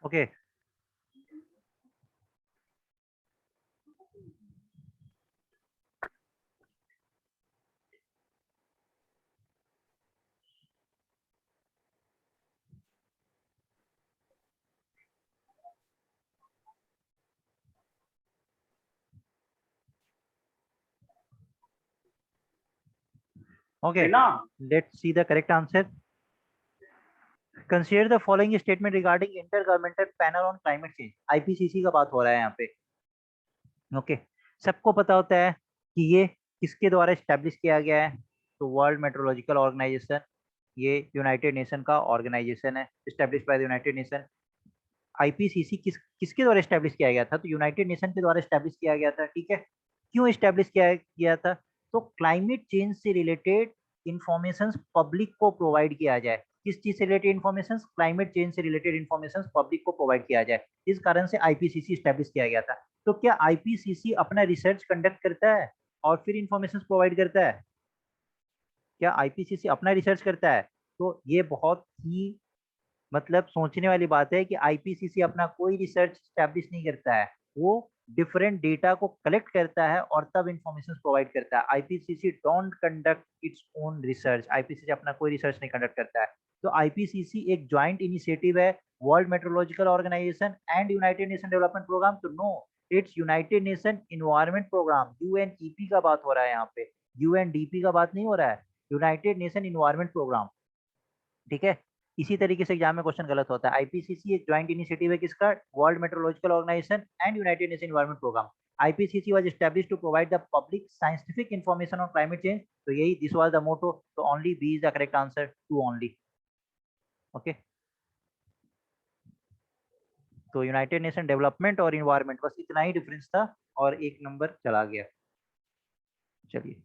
Okay okay let's see the correct answer. Consider the following statement regarding intergovernmental panel on climate change. IPCC का बात हो रहा है यहाँ पे. ओके सबको पता होता है कि ये किसके द्वारा स्टैब्लिश किया गया है. तो वर्ल्ड मेट्रोलॉजिकल ऑर्गेनाइजेशन, ये यूनाइटेड नेशन का ऑर्गेनाइजेशन है, establish by the United nation. IPCC किसके द्वारा स्टैब्लिश किया गया था? तो यूनाइटेड नेशन के द्वारा स्टैब्लिश किया गया था. ठीक है, क्यों स्टैब्लिश किया गया था? तो क्लाइमेट चेंज से रिलेटेड इंफॉर्मेशन पब्लिक को प्रोवाइड किया जाए. किस चीज से रिलेटेड इंफॉर्मेशन? क्लाइमेट चेंज से रिलेटेड इंफॉर्मेशन पब्लिक को प्रोवाइड किया जाए. इस कारण से आईपीसीसी स्टैब्लिश किया गया था. तो क्या आईपीसीसी अपना रिसर्च कंडक्ट करता है और फिर इंफॉर्मेशन प्रोवाइड करता है? क्या आईपीसीसी अपना रिसर्च करता है? तो ये बहुत ही मतलब सोचने वाली बात है कि आईपीसीसी अपना कोई रिसर्च स्टैब्लिश नहीं करता है. वो डिफरेंट डेटा को कलेक्ट करता है और तब इंफॉर्मेशन प्रोवाइड करता है. IPCC don't conduct its own research. IPCC अपना कोई रिसर्च नहीं कंडक्ट करता है. तो आईपीसीसी एक ज्वाइंट इनिशिएटिव है World meteorological organisation and United nation Development Programme. तो no, it's United nation environment Programme. UNEP का बात हो रहा है यहाँ पे, यूएनडीपी का बात नहीं हो रहा है. United nation environment programme. ठीक है, इसी तरीके से एग्जाम में क्वेश्चन गलत होता है. आईपीसीसी एक ज्वाइंट इनिशिएटिव है किसका? World meteorological organisation and United nation environment programme. IPCC was established to provide the public scientific information on climate change. तो यही दिस वाज द मोटो. तो only B is the correct answer, two only. Okay, तो united nation development और environment बस इतना ही difference था और एक नंबर चला गया. चलिए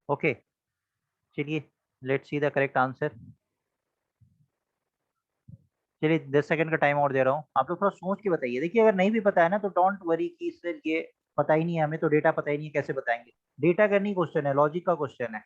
ओके चलिए let's see the correct answer. चलिए 10 सेकंड का टाइम और दे रहा हूँ, आप लोग थोड़ा सोच के बताइए. देखिए अगर नहीं भी पता है ना तो डोंट वरी कि इससे ये पता ही नहीं है हमें, तो डेटा पता ही नहीं है कैसे बताएंगे. डेटा करनी क्वेश्चन है, लॉजिक का क्वेश्चन है.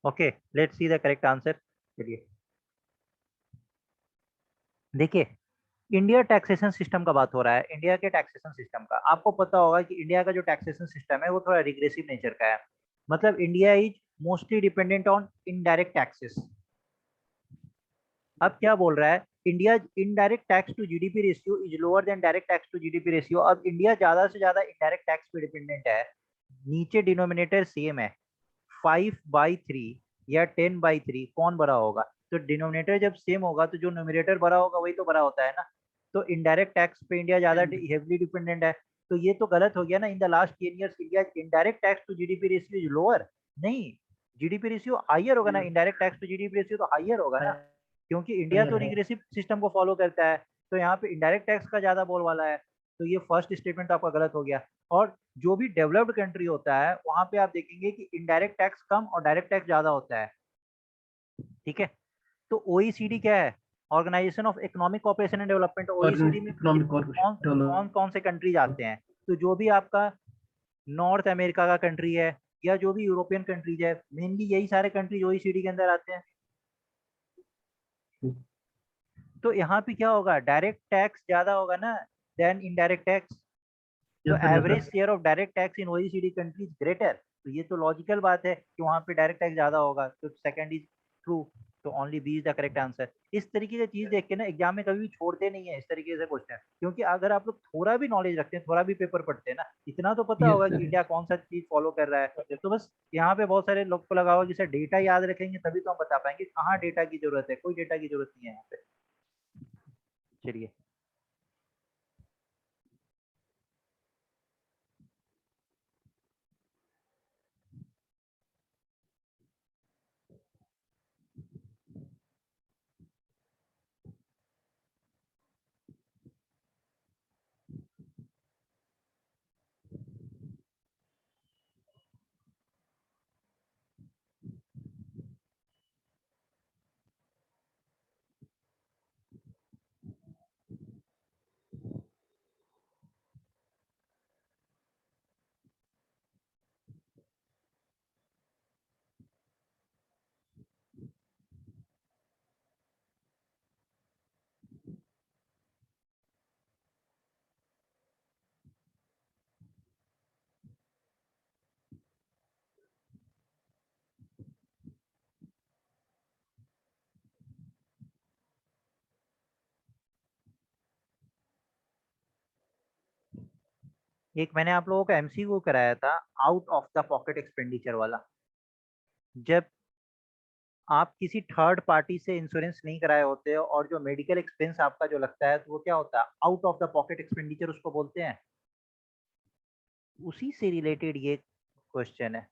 Okay let's see the correct answer. चलिए देखिए, इंडिया टैक्सेशन सिस्टम का बात हो रहा है. इंडिया के टैक्सेशन सिस्टम का आपको पता होगा कि इंडिया का जो टैक्सेशन सिस्टम है वो थोड़ा रिग्रेसिव नेचर का है. मतलब India is mostly dependent on indirect taxes. अब क्या बोल रहा है India indirect tax to GDP ratio is lower than direct tax to GDP ratio. अब इंडिया ज्यादा से ज्यादा इनडायरेक्ट टैक्स पे डिपेंडेंट है, नीचे डिनोमिनेटर सेम है, 5/3 या 10/3 कौन बड़ा होगा? तो डिनोमिनेटर जब सेम होगा तो जो न्यूमरेटर बड़ा होगा वही तो बड़ा होता है ना। तो इनडायरेक्ट टैक्स पे इंडिया ज्यादा हेवीली डिपेंडेंट है, तो ये तो गलत हो गया ना। In the last 10 years India indirect tax to GDP ratio is lower, नहीं, जीडीपी रेशियो हाइयर होगा ना, indirect tax to GDP ratio तो हाइयर होगा ना, क्योंकि इंडिया तो रिग्रेसिव सिस्टम को फॉलो करता है, तो यहाँ पे इनडायरेक्ट टैक्स का ज्यादा बोल वाला है। तो ये फर्स्ट स्टेटमेंट आपका गलत हो गया। और जो भी डेवलप्ड कंट्री होता है वहां पे आप देखेंगे कि इनडायरेक्ट टैक्स कम और डायरेक्ट टैक्स ज्यादा होता है, ठीक है। तो ओईसीडी क्या है? Organisation of economic cooperation and development. OECD में कौन कौन कौन से कंट्रीज आते हैं? तो जो भी आपका नॉर्थ अमेरिका का कंट्री है या जो भी यूरोपियन कंट्रीज है, मेनली यही सारे कंट्रीज ओईसीडी के अंदर आते हैं। तो यहाँ पे क्या होगा, डायरेक्ट टैक्स ज्यादा होगा ना देन इनडायरेक्ट टैक्स। तो average share of direct tax in OECD countries greater, तो ये तो लॉजिकल बात है कि वहां पे डायरेक्ट टैक्स ज्यादा होगा, तो सेकंड इज ट्रू। तो only B is the correct answer. इस तरीके की चीज देख के ना एग्जाम में कभी भी छोड़ते नहीं है इस तरीके से क्वेश्चन, क्योंकि अगर आप लोग थोड़ा भी नॉलेज रखते हैं, थोड़ा भी पेपर पढ़ते हैं ना, इतना तो पता होगा कि इंडिया कौन सा चीज फॉलो कर रहा है। तो बस यहाँ पे बहुत सारे लोग को लगा होगा जिसे डेटा याद रखेंगे तभी तो हम बता पाएंगे, कहाँ डेटा की जरूरत है, कोई डेटा की जरूरत नहीं है यहाँ पे। चलिए, एक मैंने आप लोगों को एमसीक्यू कराया था out of the pocket expenditure वाला। जब आप किसी थर्ड पार्टी से इंश्योरेंस नहीं कराए होते हो और जो मेडिकल एक्सपेंस आपका जो लगता है तो वो क्या होता है, out of the pocket expenditure उसको बोलते हैं। उसी से रिलेटेड ये क्वेश्चन है।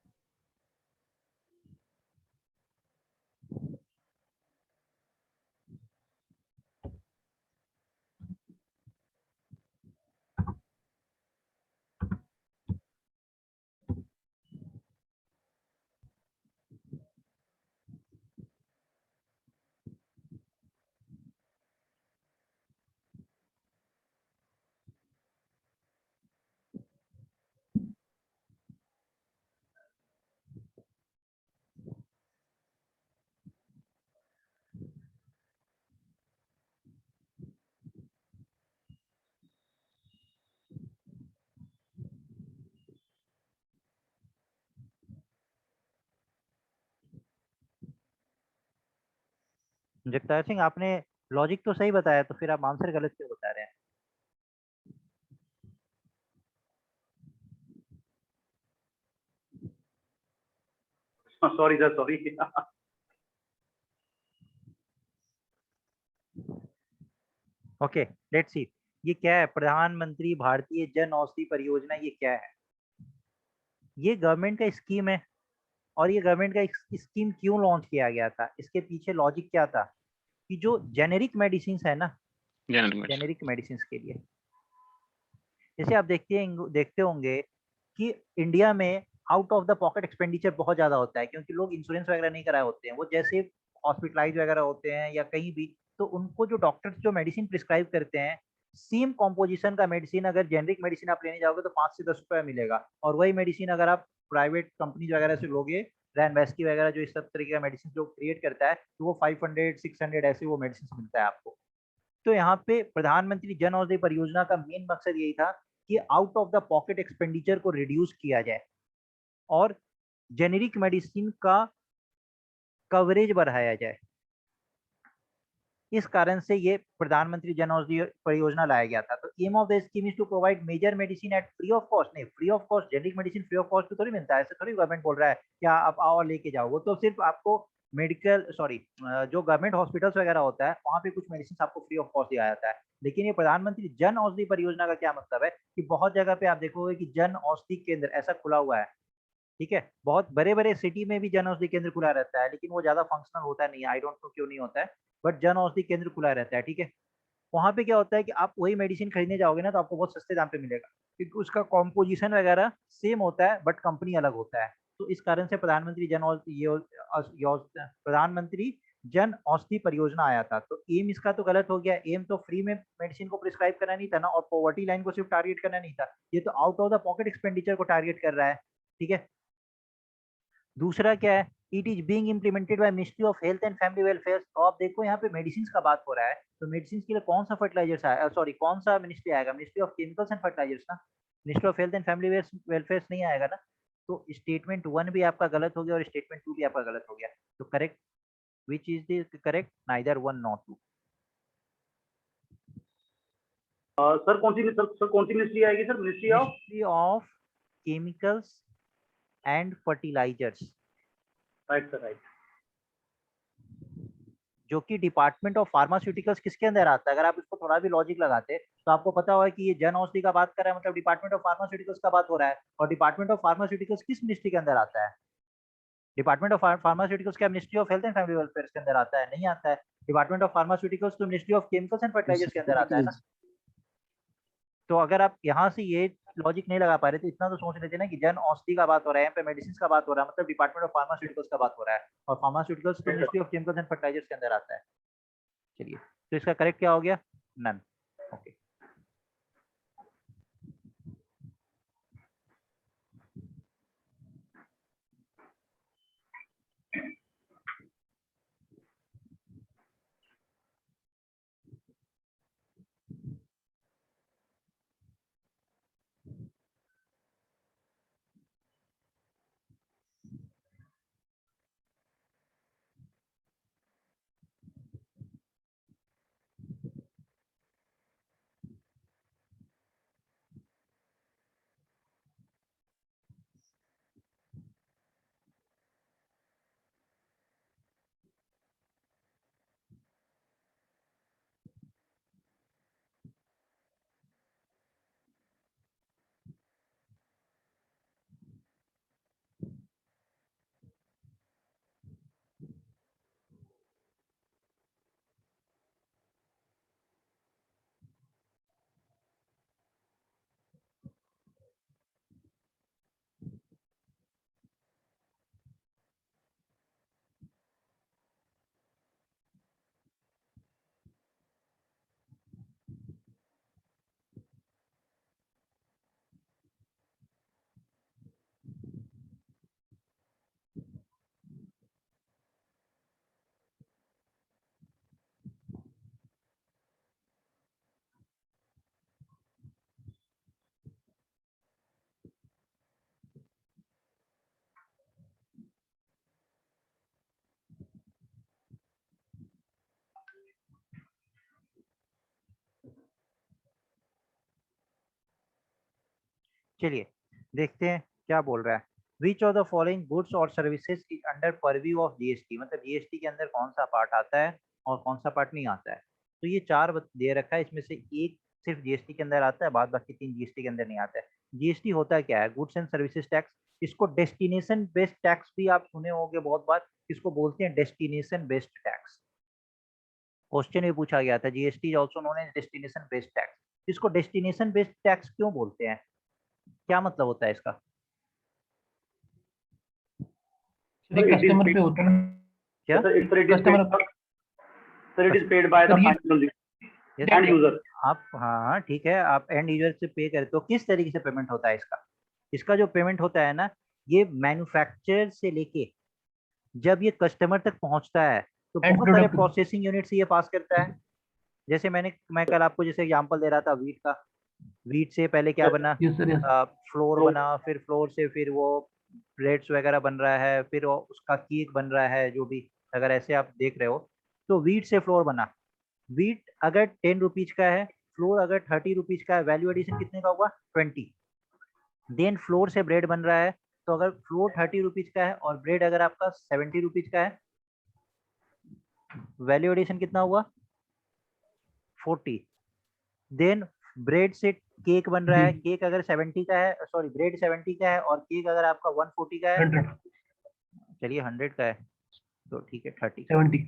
जगतार सिंह, आपने लॉजिक तो सही बताया, तो फिर आप आंसर गलत क्यों बता रहे हैं? Sorry sir, sorry. Okay, let's सी। ये क्या है? प्रधानमंत्री भारतीय जन औषधि परियोजना, ये क्या है? ये गवर्नमेंट का स्कीम है। और ये गवर्नमेंट का स्कीम क्यों लॉन्च किया गया था, इसके पीछे लॉजिक क्या था? कि जो जेनेरिक मेडिसिन है ना, जेनेरिक मेडिसिन के लिए, जैसे आप देखते होंगे कि इंडिया में out of the pocket expenditure बहुत ज्यादा होता है, क्योंकि लोग इंश्योरेंस वगैरह नहीं कराए होते हैं, वो जैसे हॉस्पिटलाइज वगैरह होते हैं या कहीं भी, तो उनको जो डॉक्टर्स जो मेडिसिन प्रिस्क्राइब करते हैं, सेम कॉम्पोजिशन का मेडिसिन अगर जेनरिक मेडिसिन आप लेने जाओगे तो 5 से 10 रुपये मिलेगा, और वही मेडिसिन अगर आप प्राइवेट कंपनी वगैरह से लोगे, रैनबैस्की वगैरह जो इस सब तरीके का मेडिसिन जो क्रिएट करता है, तो वो 500 600 ऐसे वो मेडिसिन मिलता है आपको। तो यहाँ पे प्रधानमंत्री जन औषधि परियोजना का मेन मकसद यही था कि out of the pocket expenditure को रिड्यूस किया जाए और जेनेरिक मेडिसिन का कवरेज बढ़ाया जाए। इस कारण से ये प्रधानमंत्री जन औषधि परियोजना लाया गया था। तो aim of the scheme is to provide major medicine at free of cost. नहीं, free of cost generic medicine free of cost तो थोड़ी मिलता है, ऐसे थोड़ी गवर्नमेंट बोल रहा है क्या आप आओ और लेके जाओ। वो तो सिर्फ आपको मेडिकल जो गवर्नमेंट हॉस्पिटल्स वगैरह होता है वहाँ पे कुछ मेडिसिन आपको फ्री ऑफ कॉस्ट दिया जाता है। लेकिन ये प्रधानमंत्री जन औषधि परियोजना का क्या मतलब है कि बहुत जगह पे आप देखोगे कि जन औषधि केंद्र ऐसा खुला हुआ है, ठीक है। बहुत बड़े बड़े सिटी में भी जन औषधि केंद्र खुला रहता है, लेकिन वो ज्यादा फंक्शनल होता नहीं है, आई डोंट नो क्यों नहीं होता है, बट जन औषधि केंद्र खुला रहता है, ठीक है। वहां पे क्या होता है कि आप वही मेडिसिन खरीदने जाओगे ना तो आपको बहुत सस्ते दाम पे मिलेगा, क्योंकि उसका कॉम्पोजिशन वगैरह सेम होता है बट कंपनी अलग होता है। तो इस कारण से प्रधानमंत्री जन औषधि परियोजना आया था। तो एम इसका तो गलत हो गया। एम तो फ्री में मेडिसिन को प्रिस्क्राइब करना नहीं था ना, और पॉवर्टी लाइन को सिर्फ टारगेट करना नहीं था, ये तो out of the pocket expenditure को टारगेट कर रहा है, ठीक है। दूसरा क्या है, it is being implemented by ministry of health and family welfare. तो आप देखो यहाँ पे मेडिसिन का बात हो रहा है, तो मेडिसिन के लिए कौन सा फर्टिलाइजर्स आया, सॉरी कौन सा मिनिस्ट्री आएगा, Ministry of chemicals and Fertilisers ना, Ministry of health and family Welfare नहीं आएगा ना। तो स्टेटमेंट 1 भी आपका गलत हो गया और स्टेटमेंट 2 भी आपका गलत हो गया। तो correct, which is the correct, neither 1 not 2। Sir कौन सी मिनिस्ट्री आएगी sir? Ministry of chemicals and fertilisers, right sir, right. जो कि डिपार्टमेंट ऑफ फार्मास्यूटिकल्स किसके अंदर आता है। अगर आप इसको थोड़ा भी लॉजिक लगाते तो आपको पता होगा कि ये जन औषधि का बात कर रहा है, मतलब डिपार्टमेंट ऑफ फार्मास्यूटिकल्स का बात हो रहा है। और डिपार्टमेंट ऑफ फार्मास्यूटिकल्स किस मिनिस्ट्री के अंदर आता है? डिपार्टमेंट ऑफ फार्मास्यूटिकल्स क्या ministry of health and family welfare के अंदर आता है? नहीं आता है। डिपार्टमेंट ऑफ फार्मास्यूटिकल्स तो ministry of chemicals and fertilisers के अंदर आता है ना। तो अगर आप यहाँ से ये लॉजिक नहीं लगा पा रहे तो इतना तो सोच लेते ना कि जन औषधि का बात हो रहा है, यहाँ पे मेडिसिन का बात हो रहा है, मतलब डिपार्टमेंट ऑफ फार्मास्यूटिकल्स का बात हो रहा है, और फार्मास्यूटिकल्स तो ministry of chemicals and fertilisers के अंदर आता है। चलिए, तो इसका करेक्ट क्या हो गया? नन। ओके, चलिए देखते हैं क्या बोल रहा है। Which of the following goods और services is under purview of GST, मतलब जीएसटी के अंदर कौन सा पार्ट आता है और कौन सा पार्ट नहीं आता है। तो ये चार दे रखा है, इसमें से एक सिर्फ जीएसटी के अंदर आता है, बाद बाकी 3 जीएसटी के अंदर नहीं आता है। जीएसटी होता क्या है? Goods and services tax. इसको डेस्टिनेशन बेस्ड टैक्स भी आप सुने होंगे बहुत बार, इसको बोलते हैं डेस्टिनेशन बेस्ड टैक्स। क्वेश्चन भी पूछा गया था, GST also known as destination based tax. इसको डेस्टिनेशन बेस्ड टैक्स क्यों बोलते हैं, क्या मतलब होता है इसका? कस्टमर पे होता है क्या? And user. आप हाँ ठीक है, आप एंड यूजर से पे करते हो। किस तरीके से पेमेंट होता है इसका? इसका जो पेमेंट होता है ना, ये मैन्युफैक्चरर से लेके जब ये कस्टमर तक पहुंचता है तो बहुत सारे प्रोसेसिंग यूनिट से ये पास करता है। जैसे मैं कल आपको जैसे एग्जांपल दे रहा था वीट का, वीट से पहले क्या बना, फ्लोर बना, फिर फ्लोर से फिर वो ब्रेड्स वगैरह बन रहा है, फिर वो उसका केक बन रहा है, जो भी अगर ऐसे आप देख रहे हो तो वीट से फ्लोर बना। वीट अगर 10 रुपीज का है, फ्लोर अगर 30 रुपीज का है, वैल्यू एडिशन कितने का होगा 20। देन फ्लोर से ब्रेड बन रहा है, तो अगर फ्लोर 30 रुपीज का है और ब्रेड अगर आपका 70 रुपीज का है, वैल्यू एडिशन कितना हुआ 40। देन ब्रेड से केक बन रहा है, जी केक अगर 70 का है, सॉरी ब्रेड 70 का है और केक अगर आपका 140 का है, 100 चलिए 100 का है तो ठीक है 30, 70 ठीक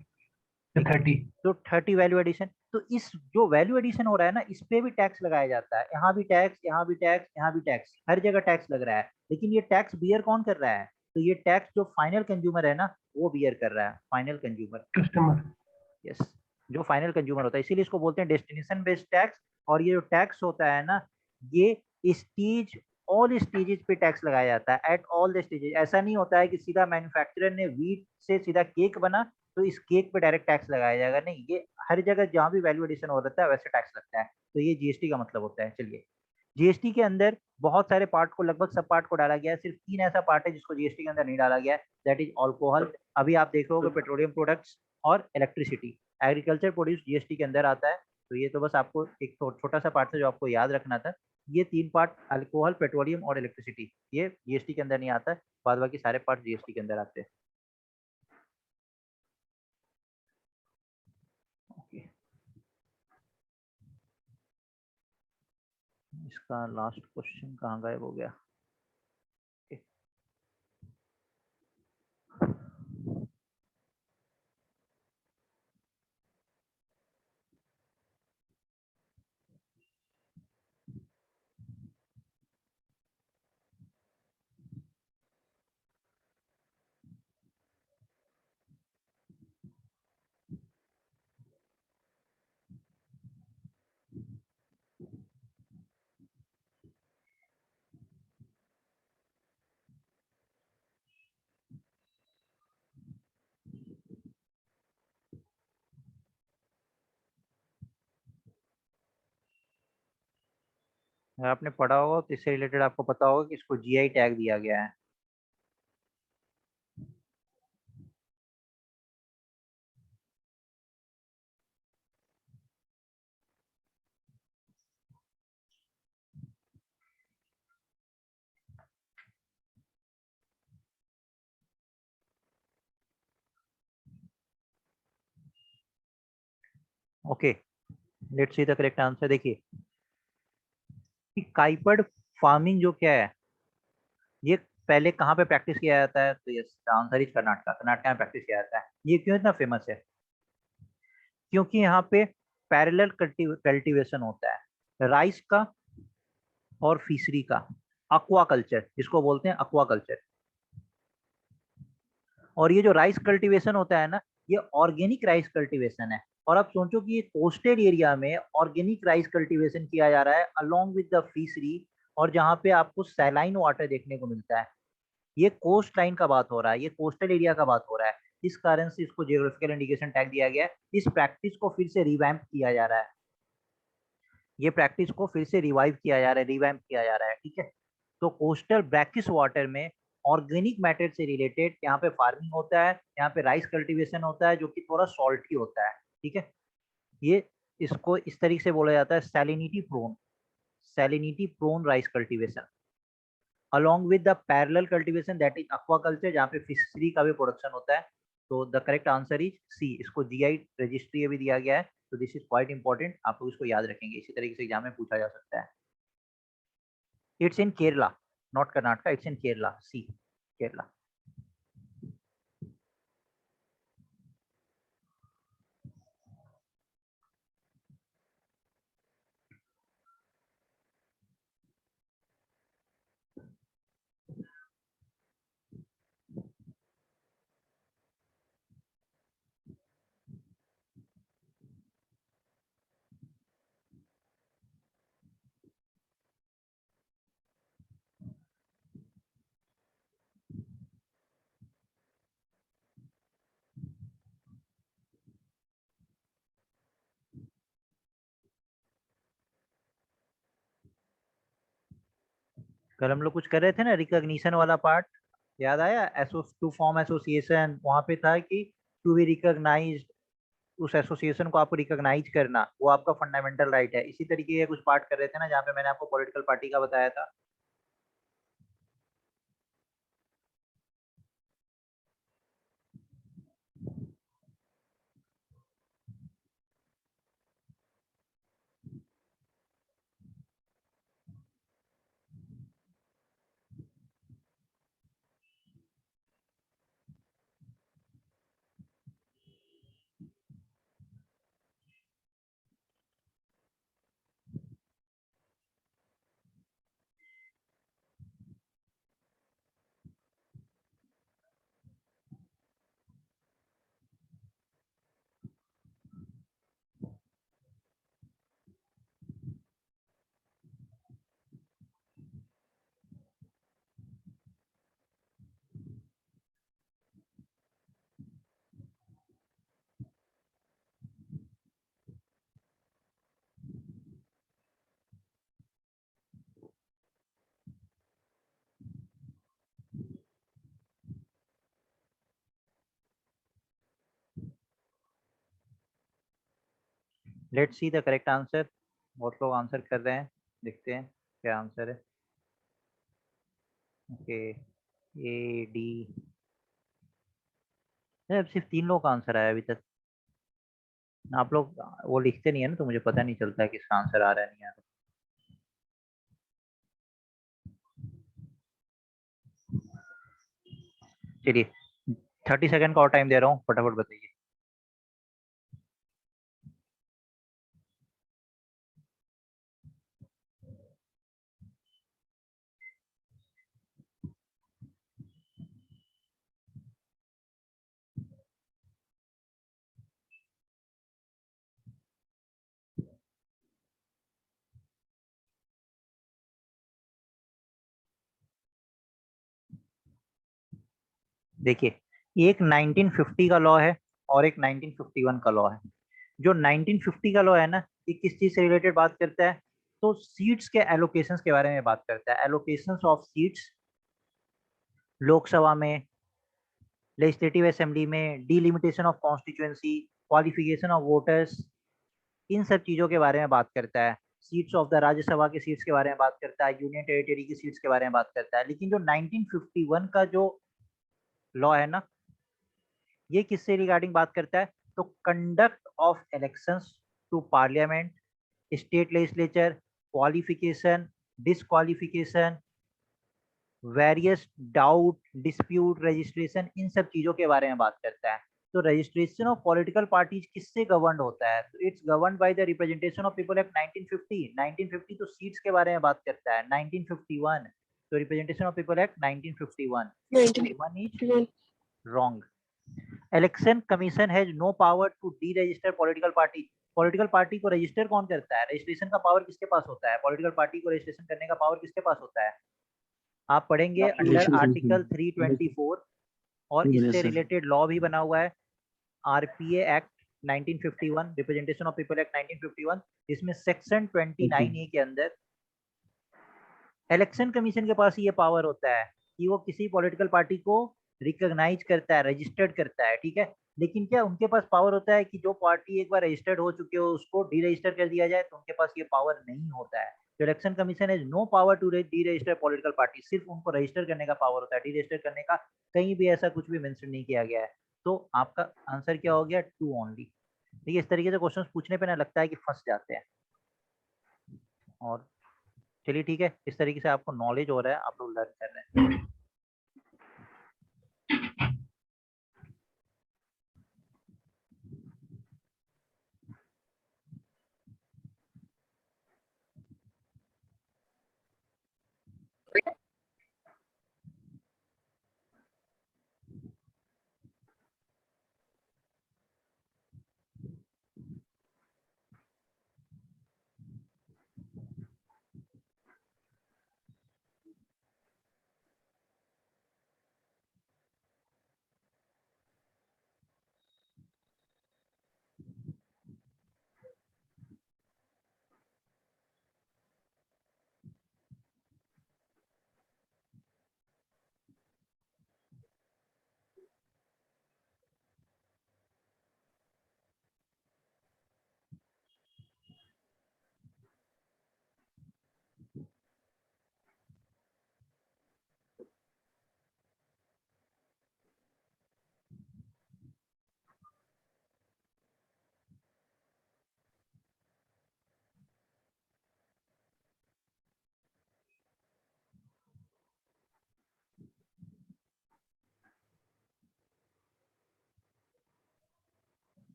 है 30 तो 30 वैल्यू एडिशन। तो इस जो वैल्यू एडिशन हो रहा है ना, इस पे भी टैक्स लगाया जाता है, यहाँ भी टैक्स, यहाँ भी टैक्स, यहाँ भी टैक्स, हर जगह टैक्स लग रहा है। लेकिन ये टैक्स बियर कौन कर रहा है, तो ये टैक्स जो फाइनल कंज्यूमर है ना वो बियर कर रहा है, फाइनल कंज्यूमर। कस्टमर। यस, जो फाइनल कंज्यूमर होता है, इसीलिए इसको बोलते हैं डेस्टिनेशन बेस्ड टैक्स। और ये जो टैक्स होता है ना, ये स्टेज, ऑल स्टेजेस पे टैक्स लगाया जाता है, एट ऑल द स्टेजेस। ऐसा नहीं होता है कि सीधा मैन्युफैक्चरर ने वीट से सीधा केक बना तो इस केक पे डायरेक्ट टैक्स लगाया जाएगा, नहीं, ये हर जगह जहाँ भी वैल्यू एडिशन हो रहा है वैसे टैक्स लगता है। तो ये जीएसटी का मतलब होता है। चलिए, जीएसटी के अंदर बहुत सारे पार्ट को, लगभग सब पार्ट को डाला गया है, सिर्फ 3 ऐसा पार्ट है जिसको जीएसटी के अंदर नहीं डाला गया है, दैट इज अल्कोहल। अभी आप देख रहे हो पेट्रोलियम प्रोडक्ट्स और इलेक्ट्रिसिटी। एग्रीकल्चर प्रोड्यूस जीएसटी के अंदर आता है। तो ये तो बस आपको एक छोटा सा पार्ट था जो आपको याद रखना था। ये 3 पार्ट, अल्कोहल, पेट्रोलियम और इलेक्ट्रिसिटी, ये जीएसटी के अंदर नहीं आता है, बाद बाकी सारे पार्ट जीएसटी के अंदर आते हैं। ओके, इसका लास्ट क्वेश्चन कहाँ गायब हो गया। okay. अगर आपने पढ़ा होगा तो इससे रिलेटेड आपको पता होगा कि इसको जीआई टैग दिया गया है। Okay, let's see the correct answer. देखिए कि काइपर्ड फार्मिंग जो क्या है, ये पहले कहाँ पे प्रैक्टिस किया जाता है, तो yes answer is Karnataka. Karnataka में प्रैक्टिस किया जाता है। ये क्यों इतना फेमस है, क्योंकि यहाँ पे पैरेलल कल्टीवेशन होता है राइस का और फिशरी का, अक्वा कल्चर जिसको बोलते हैं, अक्वा कल्चर। और ये जो राइस कल्टीवेशन होता है ना, ये ऑर्गेनिक राइस कल्टीवेशन है। और आप सोचो कि ये कोस्टल एरिया में ऑर्गेनिक राइस कल्टीवेशन किया जा रहा है अलोंग विद द फिशरी, और जहाँ पे आपको सैलाइन वाटर देखने को मिलता है। ये कोस्ट लाइन का बात हो रहा है, ये कोस्टल एरिया का बात हो रहा है। इस कारण से इसको जियोग्राफिकल इंडिकेशन टैग दिया गया है। इस प्रैक्टिस को फिर से रिवैम्प किया जा रहा है, ये प्रैक्टिस को फिर से रिवाइव किया जा रहा है, रिवैम्प किया जा रहा है। ठीक है, तो कोस्टल ब्रैकिश वाटर में ऑर्गेनिक मैटर से रिलेटेड यहाँ पे फार्मिंग होता है, यहाँ पे राइस कल्टीवेशन होता है जो कि थोड़ा सॉल्टी होता है। ठीक है, ये इसको इस तरीके से बोला जाता है salinity prone rice cultivation along with the parallel cultivation that is aquaculture, जहाँ पे फिशरी का भी प्रोडक्शन होता है। तो the correct answer is C, इसको जीआई रजिस्ट्री भी दिया गया है। तो दिस इज क्वाइट इंपॉर्टेंट, आप लोग इसको याद रखेंगे, इसी तरीके से एग्जाम में पूछा जा सकता है। It's in Kerala, not Karnataka, it's in Kerala, C Kerala. कल हम लोग कुछ कर रहे थे ना, रिकॉग्निशन वाला पार्ट, याद आया, एसो टू फॉर्म एसोसिएशन, वहां पे था कि टू बी रिकॉग्नाइज्ड उस एसोसिएशन को आपको रिकॉग्नाइज करना, वो आपका फंडामेंटल राइट है। इसी तरीके के कुछ पार्ट कर रहे थे ना, जहाँ पे मैंने आपको पॉलिटिकल पार्टी का बताया था। Let's see the correct answer. बहुत लोग आंसर कर रहे हैं, देखते हैं क्या आंसर है। ओके, ए डी, अब सिर्फ 3 लोग का आंसर आया अभी तक। आप लोग वो लिखते नहीं है ना, तो मुझे पता नहीं चलता है किसका आंसर आ रहा है नहीं आ रहा। चलिए 30 सेकंड का और टाइम दे रहा हूँ, फटाफट बताइए। देखिए, एक 1950 का लॉ है और एक 1951 का लॉ है। जो 1950 का लॉ है ना, ये किस चीज से रिलेटेड बात करता है? तो सीट्स के एलोकेशंस के बारे में बात करता है। एलोकेशंस ऑफ सीट्स लोकसभा में, लेजिस्लेटिव असेंबली में, delimitation of constituency, qualification of voters, इन सब चीजों के बारे में बात करता है। सीट्स ऑफ द राज्यसभा के सीट्स के बारे में बात करता है, यूनियन टेरिटरी की सीट्स के बारे में बात करता है। लेकिन जो 1951 का जो लॉ है ना, ये किससे रिगार्डिंग बात करता है? तो conduct of elections to parliament, state legislature, qualification, disqualification, various doubt, dispute, registration, इन सब चीजों के बारे में बात करता है। तो रजिस्ट्रेशन ऑफ पॉलिटिकल पार्टीज किससे गवर्न होता है? तो it's govern by the representation of people act 1950। 1950 तो सीट्स के बारे में बात करता है। 1951 तो representation of people act 1951। 51 is wrong. Election commission has no power to deregister political party. Political party को रजिस्टर कौन करता है? रजिस्ट्रेशन का पावर किसके पास होता है? पॉलिटिकल पार्टी को रजिस्ट्रेशन करने का पावर किसके पास होता है? आप पढ़ेंगे अंडर आर्टिकल 324 और इससे रिलेटेड लॉ भी बना हुआ है, RPA act 1951, representation of people act 1951। इसमें सेक्शन 29A के अंदर इलेक्शन कमीशन के पास ये पावर होता है कि वो किसी पॉलिटिकल पार्टी को रिकॉग्नाइज करता है, रजिस्टर्ड करता है, ठीक है। लेकिन क्या उनके पास पावर होता है कि जो पार्टी एक बार रजिस्टर्ड हो चुके हो उसको डी रजिस्टर कर दिया जाए? तो उनके पास ये पावर नहीं होता है। तो election commission has no power to deregister political party. सिर्फ उनको रजिस्टर करने का पावर होता है, डी रजिस्टर करने का कहीं भी ऐसा कुछ भी मेंशन नहीं किया गया है। तो आपका आंसर क्या हो गया? 2 ओनली। देखिए, इस तरीके से क्वेश्चन पूछने पे ना लगता है कि फंस जाते हैं। और चलिए ठीक है, इस तरीके से आपको नॉलेज हो रहा है, आप लोग लर्न कर रहे हैं।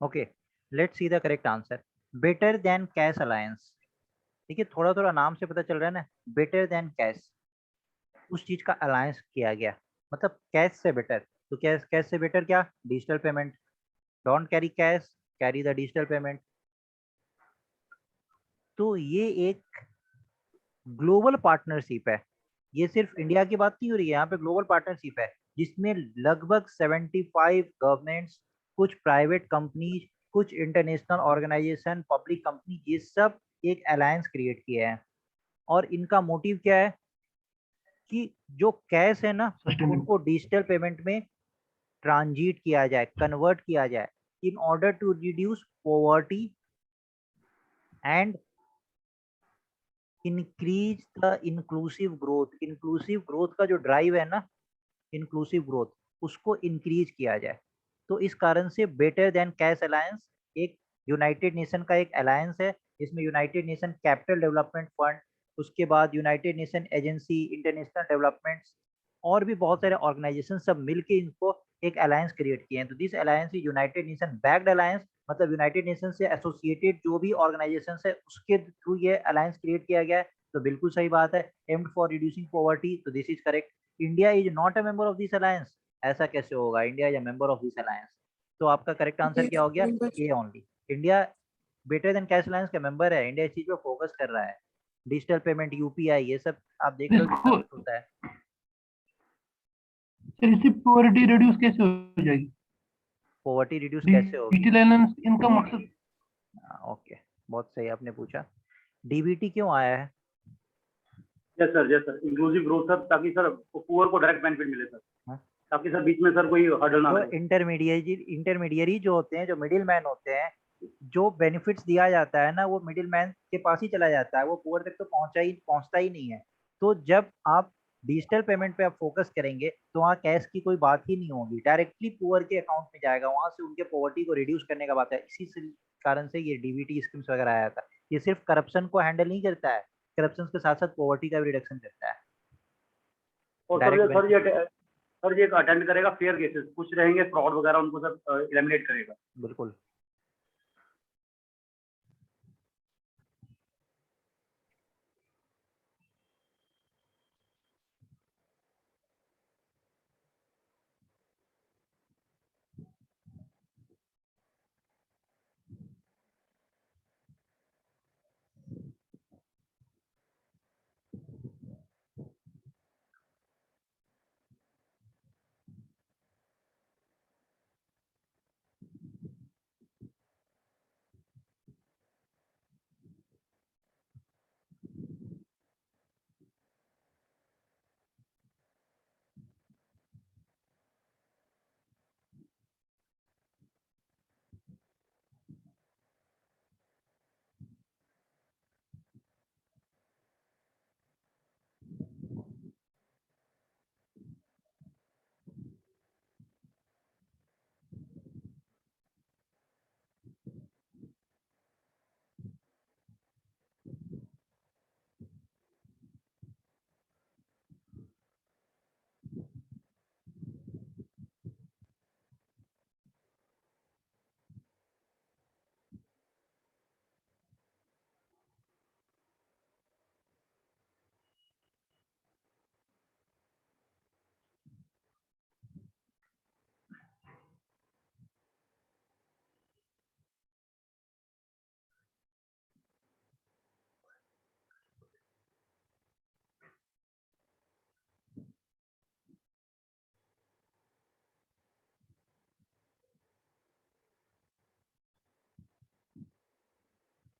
Okay, let's see the correct answer. Better than cash alliance, देखिए थोड़ा थोड़ा नाम से पता चल रहा है ना, बेटर देन कैश, उस चीज का अलायंस किया गया, मतलब कैश से बेटर। तो कैश, कैश से बेटर क्या, digital payment. Don't carry cash, carry the digital payment. तो ये एक ग्लोबल पार्टनरशिप है, ये सिर्फ इंडिया की बात नहीं हो रही है, यहाँ पे ग्लोबल पार्टनरशिप है जिसमें लगभग 75 गवर्नमेंट्स, कुछ प्राइवेट कंपनीज, कुछ इंटरनेशनल ऑर्गेनाइजेशन, पब्लिक कंपनी, ये सब एक अलायंस क्रिएट किया है। और इनका मोटिव क्या है कि जो कैश है ना, सस्टेनेबल। उनको डिजिटल पेमेंट में ट्रांजिट किया जाए, कन्वर्ट किया जाए, in order to reduce poverty and increase the inclusive growth. Inclusive growth का जो ड्राइव है ना, इंक्लूसिव ग्रोथ, उसको इंक्रीज किया जाए। तो इस कारण से बेटर देन कैश अलायंस एक यूनाइटेड नेशन का एक अलायंस है, इसमें United nation capital development fund, उसके बाद United nation agency, international developments, और भी बहुत सारे ऑर्गेनाइजेशन सब मिलके इनको एक अलायंस क्रिएट किए हैं। तो this alliance is United nation backed alliance, मतलब यूनाइटेड नेशन से एसोसिएटेड जो भी ऑर्गेनाइजेशन है उसके थ्रू ये अलायंस क्रिएट किया गया है। तो बिल्कुल सही बात है, एम्ड फॉर रिड्यूसिंग पॉवर्टी, तो this is correct. India is not a member of this alliance, ऐसा कैसे होगा, India is a member of this alliance. तो आपका करेक्ट आंसर क्या हो गया, A only. India better than cash alliance का मेंबर है, इंडिया इस चीज पे फोकस कर रहा है। डिजिटल पेमेंट, यूपीआई, ये सब आप देख लो इसको कितना कुछ होता है। सर, इससे प्योरिटी रिड्यूस कैसे हो जाएगी? पॉवर्टी रिड्यूस कैसे होगी, डिजिटल अलायंस इनका मकसद। ओके, बहुत सही आपने पूछा। डीबीटी क्यों आया है? Yes sir, inclusive growth sir, ताकि सर पुअर को डायरेक्ट बेनिफिट मिले सर, हाँ? ताकि सर बीच में सर कोई हर्डल ना जो रहे। इंटरमीडियरी जो होते हैं, जो मिडिल मैन होते हैं, जो बेनिफिट्स दिया जाता है ना, वो मिडिल मैन के पास ही चला जाता है, वो पुअर तक तो पहुंचता ही नहीं है। तो जब आप डिजिटल पेमेंट पे आप फोकस करेंगे तो वहाँ कैश की कोई बात ही नहीं होगी, डायरेक्टली पुअर के अकाउंट में जाएगा, वहां से उनके पॉवर्टी को रिड्यूस करने का बात है। कारण से ये डीबीटी स्कीम्स वगैरह आया था। ये सिर्फ करप्शन को हैंडल नहीं करता है, करप्शन के साथ साथ पॉवर्टी का भी रिडक्शन करता है। और सर डायरेक्ट बेनिफिट, ये अटेंड करेगा फेयर केसेस, कुछ रहेंगे फ्रॉड वगैरह, उनको सर एलिमिनेट करेगा। बिल्कुल।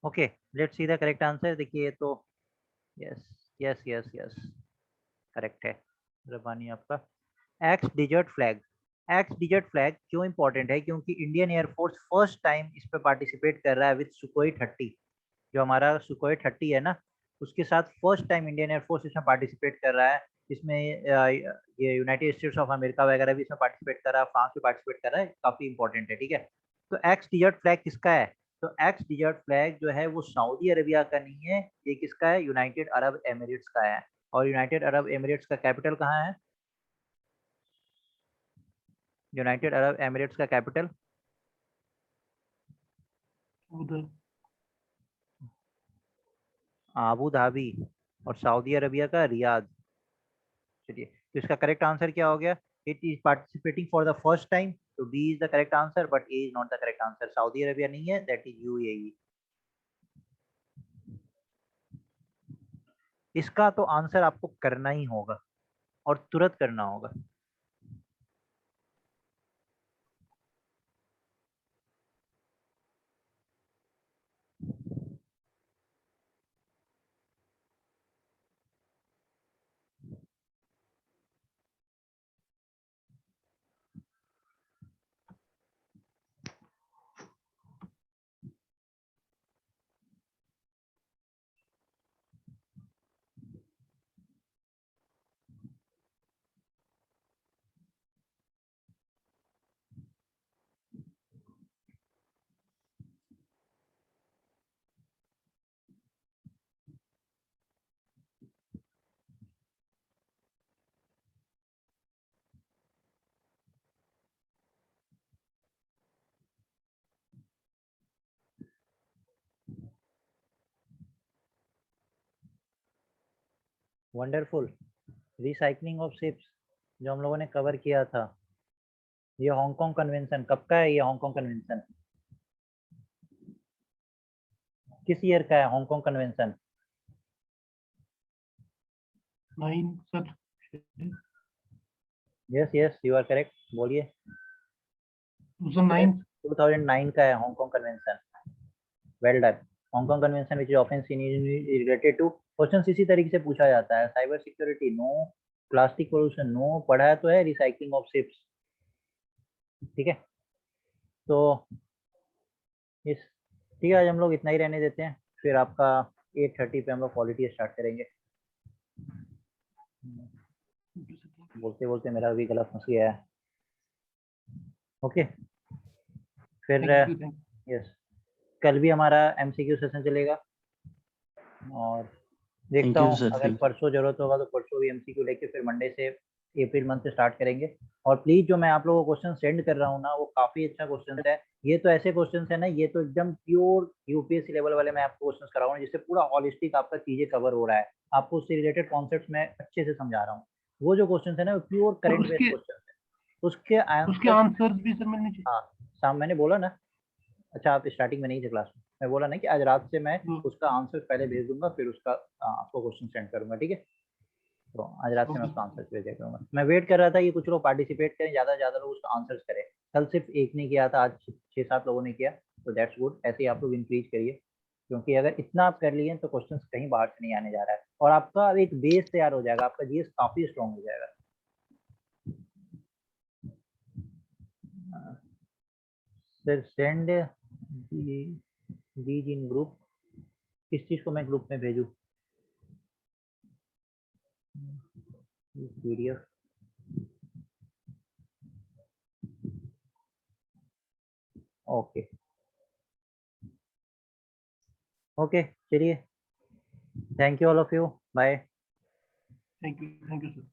Okay, let's see the correct answer. देखिए तो yes, yes yes yes, correct है रबानी आपका। Ex desert flag, ex desert flag क्यों इंपॉर्टेंट है, क्योंकि इंडियन एयरफोर्स फर्स्ट टाइम इस पे पार्टिसिपेट कर रहा है विद सुकोई 30। जो हमारा सुकोई 30 है ना, उसके साथ फर्स्ट टाइम इंडियन एयरफोर्स इसमें पार्टिसिपेट कर रहा है। इसमें ये यूनाइटेड स्टेट्स ऑफ अमेरिका वगैरह भी इसमें पार्टिसिपेट कर रहा है, फ्रांस भी पार्टिसिपेट कर रहा है, काफी इंपॉर्टेंट है, ठीक है। तो एक्स डिजर्ट फ्लैग किसका है? तो एक्स डिजर्ट फ्लैग जो है वो सऊदी अरेबिया का नहीं है, ये किसका है, यूनाइटेड अरब एमिरेट्स का है। और यूनाइटेड अरब एमिरेट्स का कैपिटल कहाँ है? यूनाइटेड अरब एमिरेट्स का कैपिटल उधर आबू धाबी और सऊदी अरबिया का रियाद। चलिए, तो इसका करेक्ट आंसर क्या हो गया? It is participating for the first time, तो B is the correct answer, but A is not the correct answer. Saudi Arabia नहीं है, दैट इज यूएई। इसका तो आंसर आपको करना ही होगा और तुरंत करना होगा। वंडरफुल। रिसाइकलिंग ऑफ शिप्स जो हम लोगों ने कवर किया था, ये हांगकांग कन्वेंशन कब का है? ये हांगकांग कन्वेंशन किस ईयर का है? Hong Kong convention 9 sir. Yes yes, you are correct, बोलिए। 2009 2009 का है Hong Kong convention. Well done. Hong Kong convention which is often seen related to, question इसी तरीके से पूछा जाता है। Cyber security no, plastic pollution no, पढ़ा तो है रिसाइकलिंग ऑफ शिप्स। ठीक है, तो इस ठीक है, आज हम लोग इतना ही रहने देते हैं, फिर आपका 8:30 पे हम लोग क्वालिटी स्टार्ट करेंगे। बोलते बोलते मेरा भी गला फंस गया है। ओके, फिर थैंक यू। यस, कल भी हमारा एमसीक्यू सेशन चलेगा और देखता Thank you, हूँ sir. अगर Thank you. परसों जरूरत होगा तो परसों भी एमसीक्यू लेके फिर मंडे से अप्रैल मंथ से स्टार्ट करेंगे। और प्लीज जो मैं आप लोगों को क्वेश्चन सेंड कर रहा हूँ ना, वो काफी अच्छा क्वेश्चन है। ये तो ऐसे क्वेश्चन है ना, ये तो एकदम प्योर यूपीएससी लेवल वाले मैं आपको क्वेश्चन करा रहा हूँ, जिससे पूरा हॉलिस्टिक आपका चीजें कवर हो रहा है। आपको उससे रिलेटेड कॉन्सेप्ट मैं अच्छे से समझा रहा हूँ। वो जो क्वेश्चन है ना, वो प्योर करंट बेस्ड क्वेश्चन है। उसके उसके आंसर, आंसर्स भी सर मिलने चाहिए। हाँ शाम मैंने बोला ना, अच्छा आप स्टार्टिंग में नहीं थे क्लास में, मैं बोला ना कि आज रात से मैं उसका आंसर पहले भेज दूंगा, फिर उसका आपको क्वेश्चन सेंड करूंगा। ठीक है, तो आज रात से मैं उसका आंसर भेज करूंगा। मैं वेट कर रहा था कि कुछ लोग पार्टिसिपेट करें, ज़्यादा से ज़्यादा लोग उसका आंसर्स करें। कल सिर्फ एक ने किया था, आज 6-7 लोगों ने किया, तो दैट्स गुड। ऐसे ही आप लोग इंक्रीज करिए, क्योंकि अगर इतना आप कर लिए तो क्वेश्चन कहीं बाहर से नहीं आने जा रहा है, और आपका एक बेस तैयार हो जाएगा, आपका जीएस काफ़ी स्ट्रॉन्ग हो जाएगा। Sir send these in group, किस चीज़ को मैं ग्रुप में भेजूँ? पीडीएफ, ओके ओके, चलिए, thank you all of you, bye. Thank you sir.